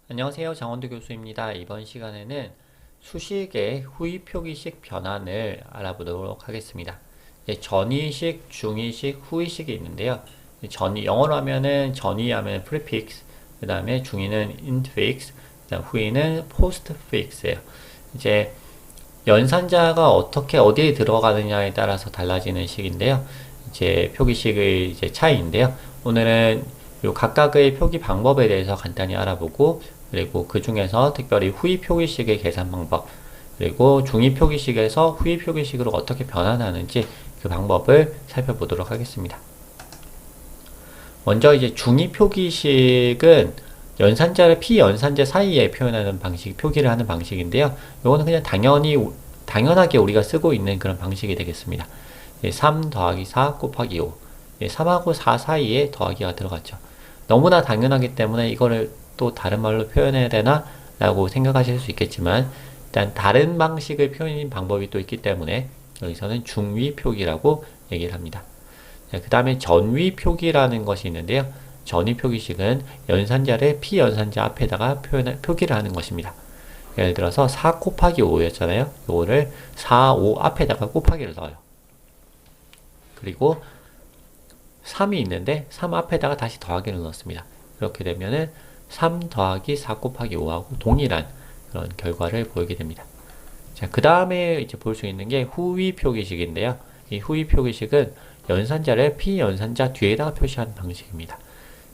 안녕하세요. 장원두 교수입니다. 이번 시간에는 수식의 후위 표기식 변환을 알아보도록 하겠습니다. 전위식, 중위식, 후위식이 있는데요. 영어로 하면은 전위 하면 prefix, 그 다음에 중위는 infix, 그다음 후위는 postfix예요. 이제 연산자가 어디에 들어가느냐에 따라서 달라지는 식인데요. 표기식의 차이인데요. 오늘은 요 각각의 표기 방법에 대해서 간단히 알아보고, 그리고 그 중에서 특별히 후위 표기식의 계산 방법, 그리고 중위 표기식에서 후위 표기식으로 어떻게 변환하는지 그 방법을 살펴보도록 하겠습니다. 먼저 중위 표기식은 연산자를 피연산자 사이에 표현하는 표기를 하는 방식인데요. 이거는 그냥 당연하게 우리가 쓰고 있는 그런 방식이 되겠습니다. 3 더하기 4 곱하기 5. 3하고 4 사이에 더하기가 들어갔죠. 너무나 당연하기 때문에 이거를 또 다른 말로 표현해야 되나? 라고 생각하실 수 있겠지만, 일단 다른 방식의 표현 방법이 또 있기 때문에 여기서는 중위 표기라고 얘기를 합니다. 그 다음에 전위 표기라는 것이 있는데요. 전위 표기식은 연산자를 피연산자 앞에다가 표기를 하는 것입니다. 예를 들어서 4 곱하기 5였잖아요. 이거를 4, 5 앞에다가 곱하기를 넣어요. 그리고 3이 있는데 3 앞에다가 다시 더하기를 넣습니다. 그렇게 되면은 3 더하기 4 곱하기 5하고 동일한 그런 결과를 보이게 됩니다. 자, 그 다음에 이제 볼 수 있는 게 후위 표기식인데요. 이 후위 표기식은 연산자를 피연산자 뒤에다가 표시하는 방식입니다.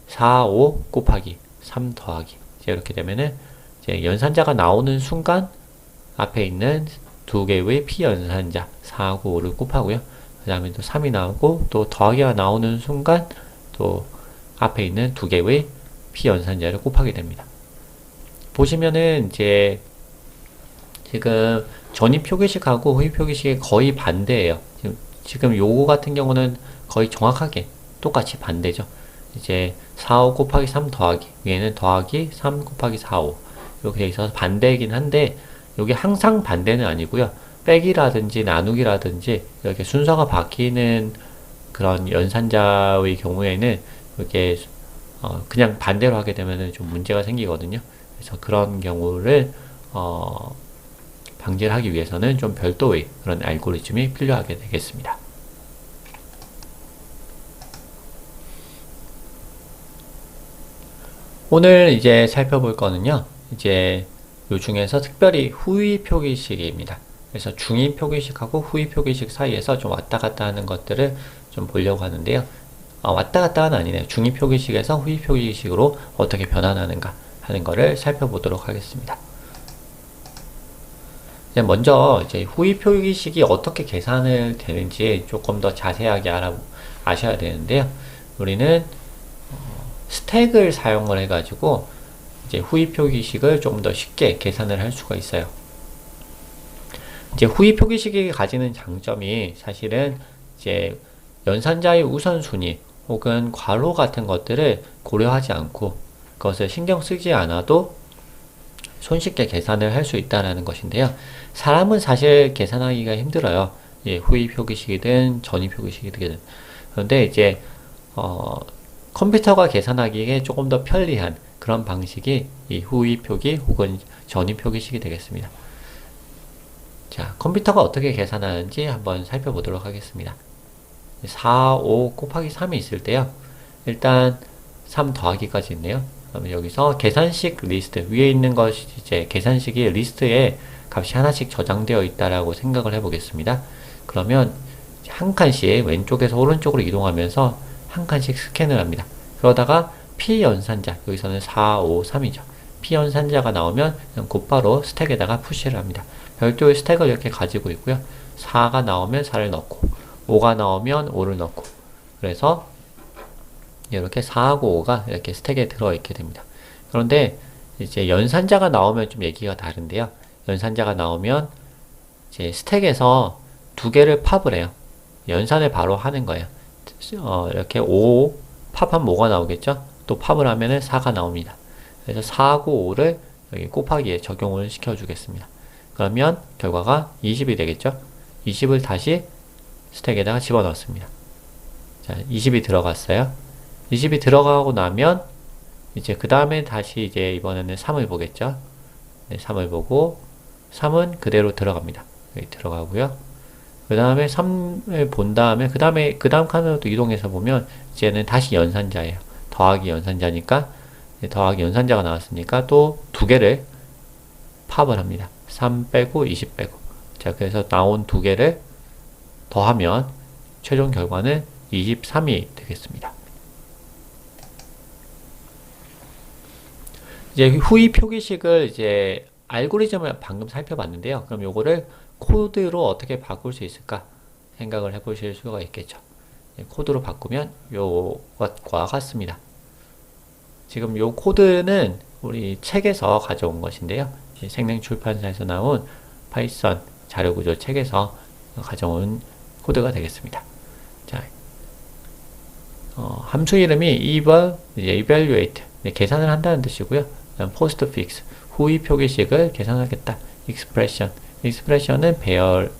4, 5 곱하기 3 더하기. 이렇게 되면은 이제 연산자가 나오는 순간 앞에 있는 두 개의 피연산자 4하고 5를 곱하고요. 그 다음에 또 3이 나오고 또 더하기가 나오는 순간 또 앞에 있는 두 개의 피연산자를 곱하게 됩니다. 보시면은 이제 지금 전위 표기식하고 후위 표기식이 거의 반대예요. 지금 요거 같은 경우는 거의 정확하게 똑같이 반대죠. 이제 4, 5 곱하기 3 더하기, 위에는 더하기 3 곱하기 4, 5 이렇게 돼 있어서 반대이긴 한데, 이게 항상 반대는 아니고요. 빼기라든지 나누기라든지 이렇게 순서가 바뀌는 그런 연산자의 경우에는 이렇게 그냥 반대로 하게 되면 좀 문제가 생기거든요. 그래서 그런 경우를 방지를 하기 위해서는 좀 별도의 그런 알고리즘이 필요하게 되겠습니다. 오늘 이제 살펴볼 거는요. 요 중에서 특별히 후위 표기식입니다. 그래서 중위 표기식하고 후위 표기식 사이에서 좀 왔다 갔다 하는 것들을 좀 보려고 하는데요. 왔다 갔다는 아니네요. 중위 표기식에서 후위 표기식으로 어떻게 변환하는가 하는 것을 살펴보도록 하겠습니다. 먼저 후위 표기식이 어떻게 계산을 되는지 조금 더 자세하게 아셔야 되는데요. 우리는 스택을 사용을 해가지고 후위 표기식을 좀 더 쉽게 계산을 할 수가 있어요. 후위 표기식이 가지는 장점이 사실은 연산자의 우선순위 혹은 괄호 같은 것들을 고려하지 않고 그것을 신경 쓰지 않아도 손쉽게 계산을 할 수 있다는 것인데요. 사람은 사실 계산하기가 힘들어요. 후위 표기식이든 전위 표기식이든. 그런데 컴퓨터가 계산하기에 조금 더 편리한 그런 방식이 이 후위 표기 혹은 전위 표기식이 되겠습니다. 자, 컴퓨터가 어떻게 계산하는지 한번 살펴보도록 하겠습니다. 4, 5 곱하기 3이 있을 때요. 일단 3 더하기까지 있네요. 그러면 여기서 계산식 리스트, 위에 있는 것이 계산식이 리스트에 값이 하나씩 저장되어 있다라고 생각을 해보겠습니다. 그러면 한 칸씩 왼쪽에서 오른쪽으로 이동하면서 한 칸씩 스캔을 합니다. 그러다가 피연산자, 여기서는 4, 5, 3이죠. 피연산자가 나오면 그냥 곧바로 스택에다가 푸시를 합니다. 별도의 스택을 이렇게 가지고 있고요. 4가 나오면 4를 넣고 5가 나오면 5를 넣고, 그래서 이렇게 4하고 5가 이렇게 스택에 들어있게 됩니다. 그런데 연산자가 나오면 좀 얘기가 다른데요. 연산자가 나오면 스택에서 두 개를 팝을 해요. 연산을 바로 하는 거예요. 이렇게 5 팝하면 5가 나오겠죠? 또 팝을 하면은 4가 나옵니다. 그래서 4하고 5를 여기 곱하기에 적용을 시켜주겠습니다. 그러면 결과가 20이 되겠죠? 20을 다시 스택에다가 집어넣습니다. 자, 20이 들어갔어요. 20이 들어가고 나면 이제 그 다음에 다시 이제 이번에는 3을 보겠죠. 네, 3을 보고 3은 그대로 들어갑니다. 여기 들어가고요. 그 다음에 3을 본 다음에 그 다음 칸으로 또 이동해서 보면 이제는 다시 연산자예요. 더하기 연산자니까 더하기 연산자가 나왔으니까 또 두 개를 팝을 합니다. 3 빼고 20 빼고. 자, 그래서 나온 두 개를 더하면 최종 결과는 23이 되겠습니다. 이제 후위 표기식을 이제 알고리즘을 방금 살펴봤는데요. 그럼 요거를 코드로 어떻게 바꿀 수 있을까 생각을 해보실 수가 있겠죠. 코드로 바꾸면 요것과 같습니다. 지금 요 코드는 우리 책에서 가져온 것인데요. 생명출판사에서 나온 파이썬 자료구조 책에서 가져온 코드가 되겠습니다. 자, 함수 이름이 evaluate 계산을 한다는 뜻이고요. postfix 후위 표기식을 계산하겠다. expression은 배열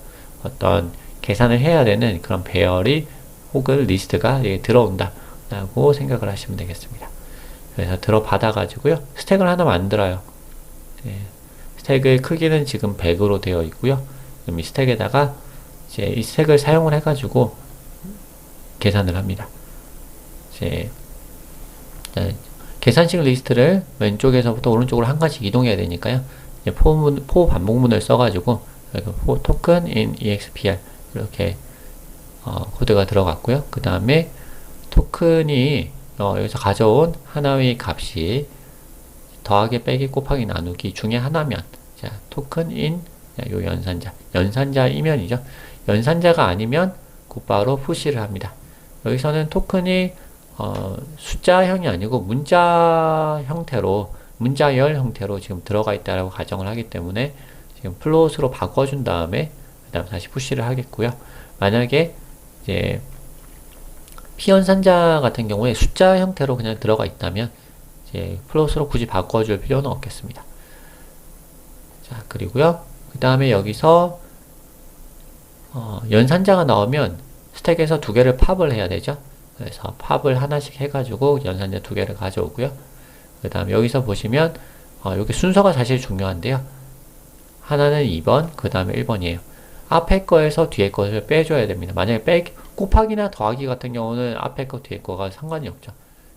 어떤 계산을 해야 되는 그런 배열이 혹은 리스트가 들어온다 라고 생각을 하시면 되겠습니다. 그래서 들어받아 가지고요 스택을 하나 만들어요. 스택의 크기는 지금 100으로 되어 있고요. 그럼 이 스택에다가 이제 이 스택을 사용을 해 가지고 계산을 합니다. 이제 계산식 리스트를 왼쪽에서부터 오른쪽으로 한 가지 이동해야 되니까요. 이제 포 반복문을 써가지고 포 토큰 in expr 이렇게 코드가 들어갔고요. 그 다음에 토큰이 여기서 가져온 하나의 값이 더하기 빼기 곱하기 나누기 중에 하나면 자 토큰 in 요 연산자이면이죠. 연산자가 아니면 곧바로 푸시를 합니다. 여기서는 토큰이 숫자형이 아니고 문자열 형태로 지금 들어가 있다라고 가정을 하기 때문에 지금 플롯으로 바꿔준 다음에 그 다음 다시 푸시를 하겠고요. 만약에 이제 피연산자 같은 경우에 숫자 형태로 그냥 들어가 있다면 이제 플롯으로 굳이 바꿔줄 필요는 없겠습니다. 자, 그리고요. 그 다음에 여기서 연산자가 나오면 스택에서 두 개를 팝을 해야 되죠. 그래서 팝을 하나씩 해가지고 연산자 두 개를 가져오고요. 그 다음 여기서 보시면 여기 순서가 사실 중요한데요. 하나는 2번, 그 다음에 1번이에요. 앞에 거에서 뒤에 것을 빼줘야 됩니다. 만약에 곱하기나 더하기 같은 경우는 앞에 거 뒤에 거가 상관이 없죠.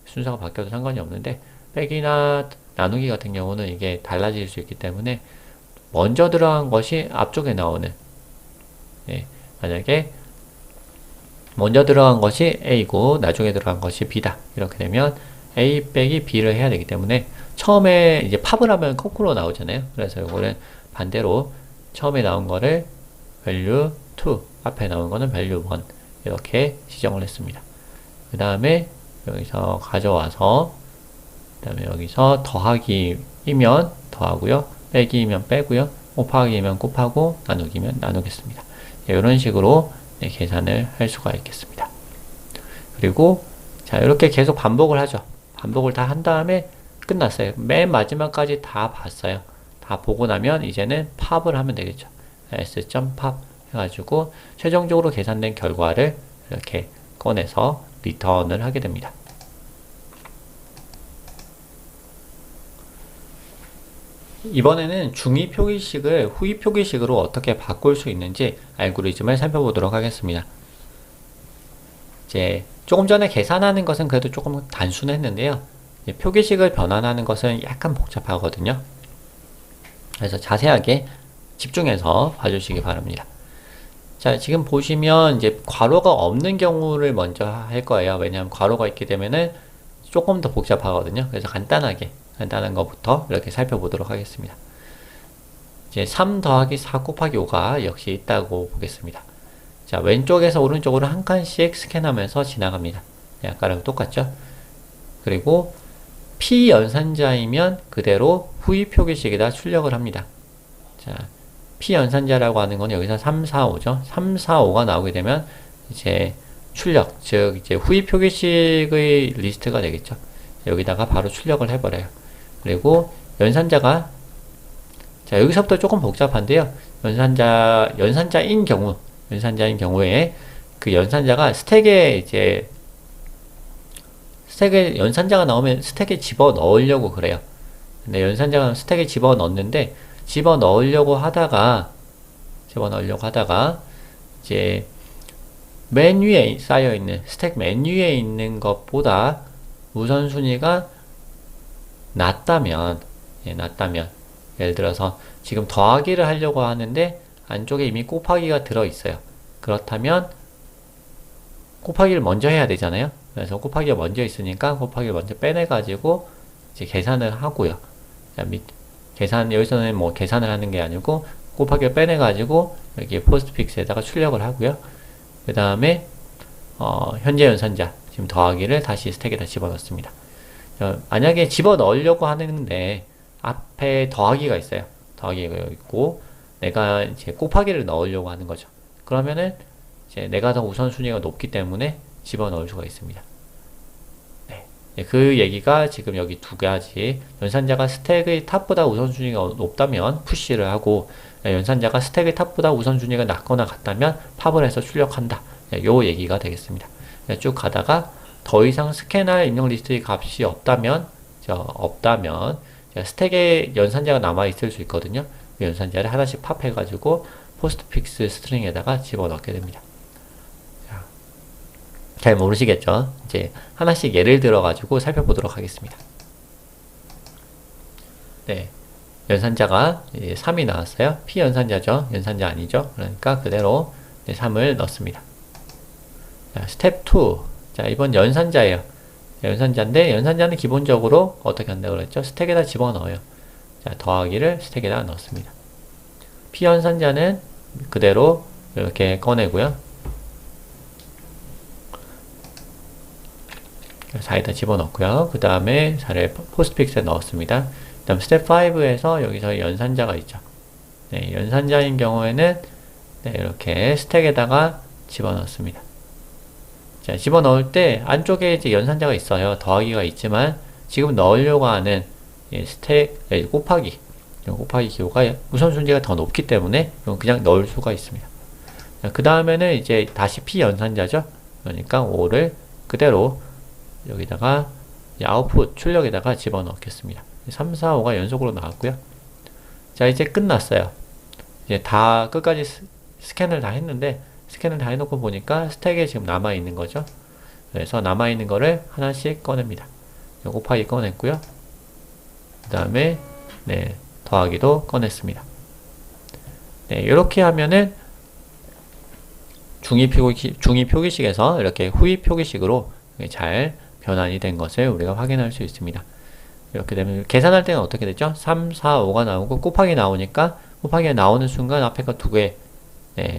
순서가 바뀌어도 상관이 없는데 빼기나 나누기 같은 경우는 이게 달라질 수 있기 때문에 먼저 들어간 것이 앞쪽에 나오는 만약에 먼저 들어간 것이 A고 나중에 들어간 것이 B다. 이렇게 되면 A 빼기 B를 해야 되기 때문에 처음에 이제 팝을 하면 거꾸로 나오잖아요. 그래서 이거는 반대로 처음에 나온 거를 value 2, 앞에 나온 거는 value 1 이렇게 지정을 했습니다. 그 다음에 여기서 가져와서 그 다음에 여기서 더하기이면 더하고요. 빼기이면 빼고요. 곱하기이면 곱하고 나누기면 나누겠습니다. 이런 식으로 계산을 할 수가 있겠습니다. 그리고 자 이렇게 계속 반복을 하죠. 반복을 다 한 다음에 끝났어요. 맨 마지막까지 다 봤어요. 다 보고 나면 이제는 팝을 하면 되겠죠. s.pop 해가지고 최종적으로 계산된 결과를 이렇게 꺼내서 리턴을 하게 됩니다. 이번에는 중위 표기식을 후위 표기식으로 어떻게 바꿀 수 있는지 알고리즘을 살펴보도록 하겠습니다. 이제 조금 전에 계산하는 것은 그래도 조금 단순했는데요. 표기식을 변환하는 것은 약간 복잡하거든요. 그래서 자세하게 집중해서 봐주시기 바랍니다. 자, 지금 보시면 이제 괄호가 없는 경우를 먼저 할 거예요. 왜냐하면 괄호가 있게 되면은 조금 더 복잡하거든요. 그래서 간단한 것부터 이렇게 살펴보도록 하겠습니다. 이제 3 더하기 4 곱하기 5가 역시 있다고 보겠습니다. 자, 왼쪽에서 오른쪽으로 한 칸씩 스캔하면서 지나갑니다. 아까랑 똑같죠? 그리고 P연산자이면 그대로 후위 표기식에다 출력을 합니다. 자, P연산자라고 하는 건 여기서 3, 4, 5죠. 3, 4, 5가 나오게 되면 이제 출력, 즉 이제 후위 표기식의 리스트가 되겠죠. 여기다가 바로 출력을 해버려요. 그리고 연산자가 자 여기서부터 조금 복잡한데요. 연산자인 경우에 그 연산자가 스택에 이제 스택에 연산자가 나오면 스택에 집어 넣으려고 그래요. 근데 연산자가 스택에 집어 넣는데 집어 넣으려고 하다가 이제 맨 위에 쌓여 있는 스택 맨 위에 있는 것보다 우선순위가 낮다면 예를 들어서 지금 더하기를 하려고 하는데 안쪽에 이미 곱하기가 들어 있어요. 그렇다면 곱하기를 먼저 해야 되잖아요. 그래서 곱하기가 먼저 있으니까 곱하기를 먼저 빼내 가지고 이제 계산을 하고요. 자, 여기서는 뭐 계산을 하는 게 아니고 곱하기를 빼내 가지고 여기 포스트픽스에다가 출력을 하고요. 그 다음에 현재 연산자 지금 더하기를 다시 스택에다 집어넣습니다. 만약에 집어넣으려고 하는데 앞에 더하기가 있어요. 더하기가 있고 내가 이제 곱하기를 넣으려고 하는 거죠. 그러면은 이제 내가 더 우선순위가 높기 때문에 집어넣을 수가 있습니다. 네. 그 얘기가 지금 여기 두 가지, 연산자가 스택의 탑보다 우선순위가 높다면 푸시를 하고, 연산자가 스택의 탑보다 우선순위가 낮거나 같다면 팝을 해서 출력한다. 요 얘기가 되겠습니다. 쭉 가다가 더 이상 스캔할 입력 리스트의 값이 없다면 스택에 연산자가 남아 있을 수 있거든요. 그 연산자를 하나씩 팝해가지고 포스트픽스 스트링에다가 집어넣게 됩니다. 잘 모르시겠죠? 이제 하나씩 예를 들어가지고 살펴보도록 하겠습니다. 네. 연산자가 3이 나왔어요. P 연산자죠. 연산자 아니죠. 그러니까 그대로 3을 넣습니다. 자, 스텝 2. 자, 이번 연산자예요. 연산자인데 연산자는 기본적으로 어떻게 한다고 그랬죠? 스택에다 집어넣어요. 자, 더하기를 스택에다 넣습니다. P 연산자는 그대로 이렇게 꺼내고요. 4에다 집어넣고요. 그 다음에 4를 포스트픽스에 넣었습니다. 그 다음 스텝 5에서 여기서 연산자가 있죠. 네, 연산자인 경우에는 이렇게 스택에다가 집어넣습니다. 자, 집어넣을 때 안쪽에 이제 연산자가 있어요. 더하기가 있지만 지금 넣으려고 하는 스택 곱하기 기호가 우선순위가 더 높기 때문에 그냥 넣을 수가 있습니다. 그 다음에는 이제 다시 P 연산자죠. 그러니까 5를 그대로 여기다가 아웃풋 출력에다가 집어넣겠습니다. 3, 4, 5가 연속으로 나왔고요. 자, 이제 끝났어요. 이제 다 끝까지 스캔을 다 했는데 스캔을 다 해놓고 보니까 스택에 지금 남아있는 거죠. 그래서 남아있는 거를 하나씩 꺼냅니다. 곱하기 꺼냈고요. 그 다음에 더하기도 꺼냈습니다. 네, 이렇게 하면은 중위 표기식에서 이렇게 후위 표기식으로 잘 변환이 된 것을 우리가 확인할 수 있습니다. 이렇게 되면 계산할 때는 어떻게 되죠? 3, 4, 5가 나오고 곱하기 나오니까 곱하기가 나오는 순간 앞에 거 두 개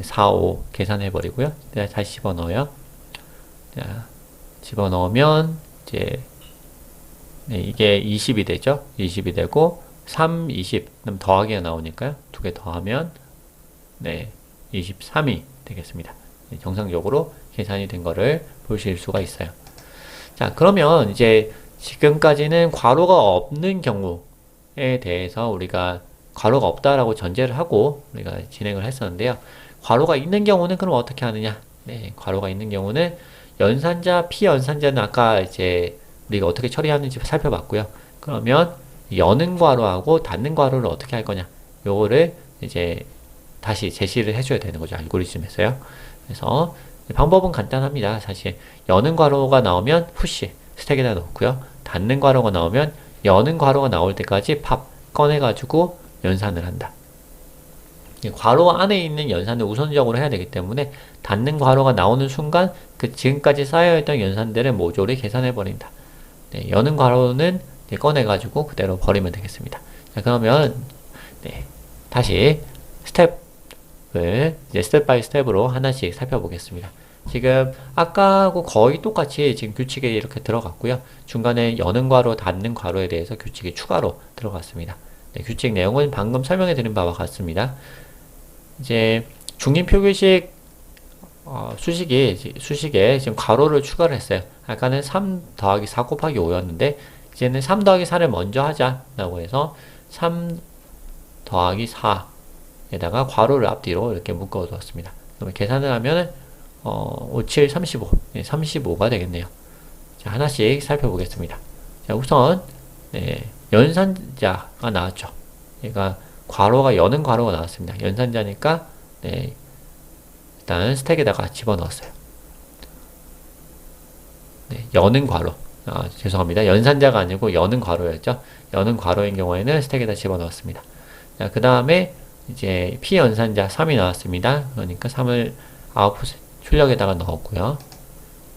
4, 5 계산해 버리고요. 다시 집어넣어요. 자, 집어넣으면 이제 이게 20이 되죠. 20이 되고 3, 20 그럼 더하기가 나오니까요. 두 개 더하면 23이 되겠습니다. 정상적으로 계산이 된 거를 보실 수가 있어요. 자, 그러면 이제 지금까지는 괄호가 없는 경우에 대해서 우리가 괄호가 없다라고 전제를 하고 우리가 진행을 했었는데요. 괄호가 있는 경우는 그럼 어떻게 하느냐? 괄호가 있는 경우는 연산자, 피연산자는 아까 이제 우리가 어떻게 처리하는지 살펴봤고요. 그러면 여는 괄호하고 닫는 괄호를 어떻게 할 거냐? 요거를 이제 다시 제시를 해줘야 되는 거죠. 알고리즘에서요. 그래서 방법은 간단합니다. 사실 여는 괄호가 나오면 푸시 스택에다 넣고요. 닫는 괄호가 나오면 여는 괄호가 나올 때까지 팝 꺼내가지고 연산을 한다. 괄호 안에 있는 연산을 우선적으로 해야 되기 때문에 닫는 괄호가 나오는 순간 그 지금까지 쌓여있던 연산들을 모조리 계산해 버린다. 여는 괄호는 꺼내가지고 그대로 버리면 되겠습니다. 자, 그러면 다시 스텝을 이제 스텝 바이 스텝으로 하나씩 살펴보겠습니다. 지금 아까하고 거의 똑같이 지금 규칙에 이렇게 들어갔고요. 중간에 여는 괄호, 닫는 괄호에 대해서 규칙이 추가로 들어갔습니다. 규칙 내용은 방금 설명해 드린 바와 같습니다. 이제 중립 표기식 수식에 지금 괄호를 추가를 했어요. 아까는 3 더하기 4 곱하기 5였는데 이제는 3 더하기 4를 먼저 하자라고 해서 3 더하기 4에다가 괄호를 앞뒤로 이렇게 묶어 두었습니다. 그러면 계산을 하면 5, 7, 35 35가 되겠네요. 자, 하나씩 살펴보겠습니다. 자, 우선 네, 연산자가 나왔죠. 얘가 괄호가 여는 괄호가 나왔습니다. 연산자니까 네, 일단 스택에다가 집어넣었어요. 네, 여는 괄호. 죄송합니다. 연산자가 아니고 여는 괄호였죠. 여는 괄호인 경우에는 스택에다 집어넣었습니다. 자, 그 다음에 이제 피연산자 3이 나왔습니다. 그러니까 3을 아웃풋 출력에다가 넣었고요.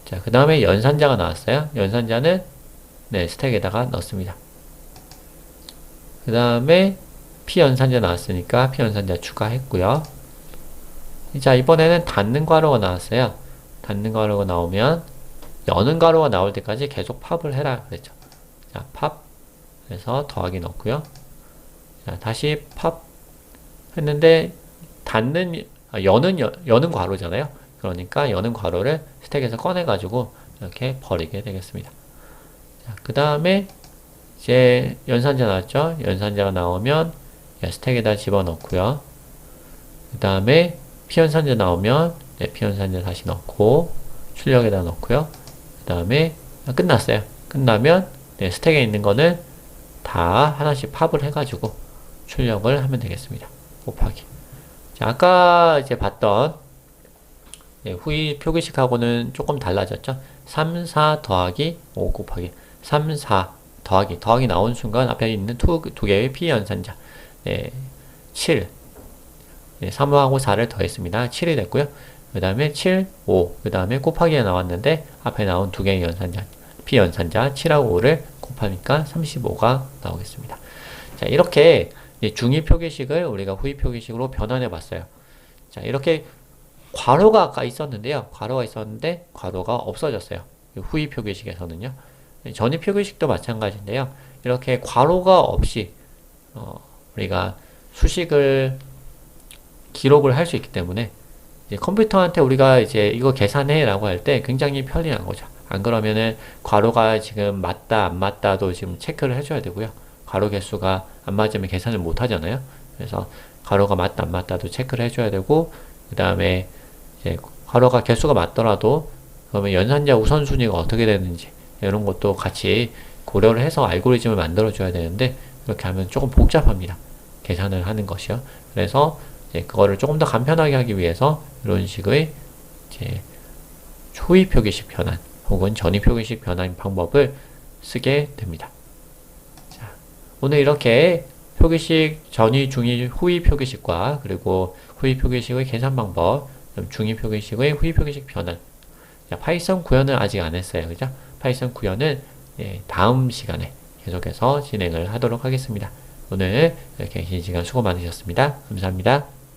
자, 그 다음에 연산자가 나왔어요. 연산자는 네, 스택에다가 넣습니다. 그 다음에 피연산자 나왔으니까 피연산자 추가했고요. 자, 이번에는 닫는 괄호가 나왔어요. 닫는 괄호가 나오면 여는 괄호가 나올 때까지 계속 팝을 해라 그랬죠. 자, 팝 해서 더하기 넣고요. 자, 다시 팝 했는데 여는 괄호잖아요. 그러니까 여는 괄호를 스택에서 꺼내가지고 이렇게 버리게 되겠습니다. 자, 그 다음에 이제 연산자 나왔죠. 연산자가 나오면 스택에다 집어넣고요. 그 다음에 피연산자 나오면 네, 피연산자 다시 넣고 출력에다 넣고요. 그 다음에 끝났어요. 끝나면 네, 스택에 있는 거는 다 하나씩 팝을 해가지고 출력을 하면 되겠습니다. 곱하기. 자, 아까 이제 봤던 네, 후위 표기식하고는 조금 달라졌죠. 3, 4 더하기 5 곱하기 3, 4 더하기 나온 순간 앞에 있는 두 개의 피연산자 네, 7 네, 3하고 4를 더했습니다. 7이 됐고요. 그 다음에 7, 5 그 다음에 곱하기가 나왔는데 앞에 나온 두 개의 연산자 피연산자 7하고 5를 곱하니까 35가 나오겠습니다. 자, 이렇게 중위 표기식을 우리가 후위 표기식으로 변환해 봤어요. 자, 이렇게 괄호가 아까 있었는데요. 괄호가 있었는데 괄호가 없어졌어요. 후위 표기식에서는요. 전위 표기식도 마찬가지인데요. 이렇게 괄호가 없이 우리가 수식을 기록을 할 수 있기 때문에 이제 컴퓨터한테 우리가 이제 이거 계산해 라고 할 때 굉장히 편리한 거죠. 안 그러면은 괄호가 지금 맞다 안 맞다도 지금 체크를 해줘야 되고요. 괄호 개수가 안 맞으면 계산을 못 하잖아요. 그래서 괄호가 맞다 안 맞다도 체크를 해줘야 되고 그 다음에 이제 괄호가 개수가 맞더라도 그러면 연산자 우선순위가 어떻게 되는지 이런 것도 같이 고려를 해서 알고리즘을 만들어 줘야 되는데 그렇게 하면 조금 복잡합니다. 계산을 하는 것이요. 그래서 이제 그거를 조금 더 간편하게 하기 위해서 이런 식의 이제 후위 표기식 변환 혹은 전위 표기식 변환 방법을 쓰게 됩니다. 자, 오늘 이렇게 표기식 전위, 중위, 후위 표기식과 그리고 후위 표기식의 계산 방법, 중위 표기식의 후위 표기식 변환. 자, 파이썬 구현은 아직 안 했어요. 그죠? 파이썬 구현은 다음 시간에 계속해서 진행을 하도록 하겠습니다. 오늘 이렇게 긴 시간 수고 많으셨습니다. 감사합니다.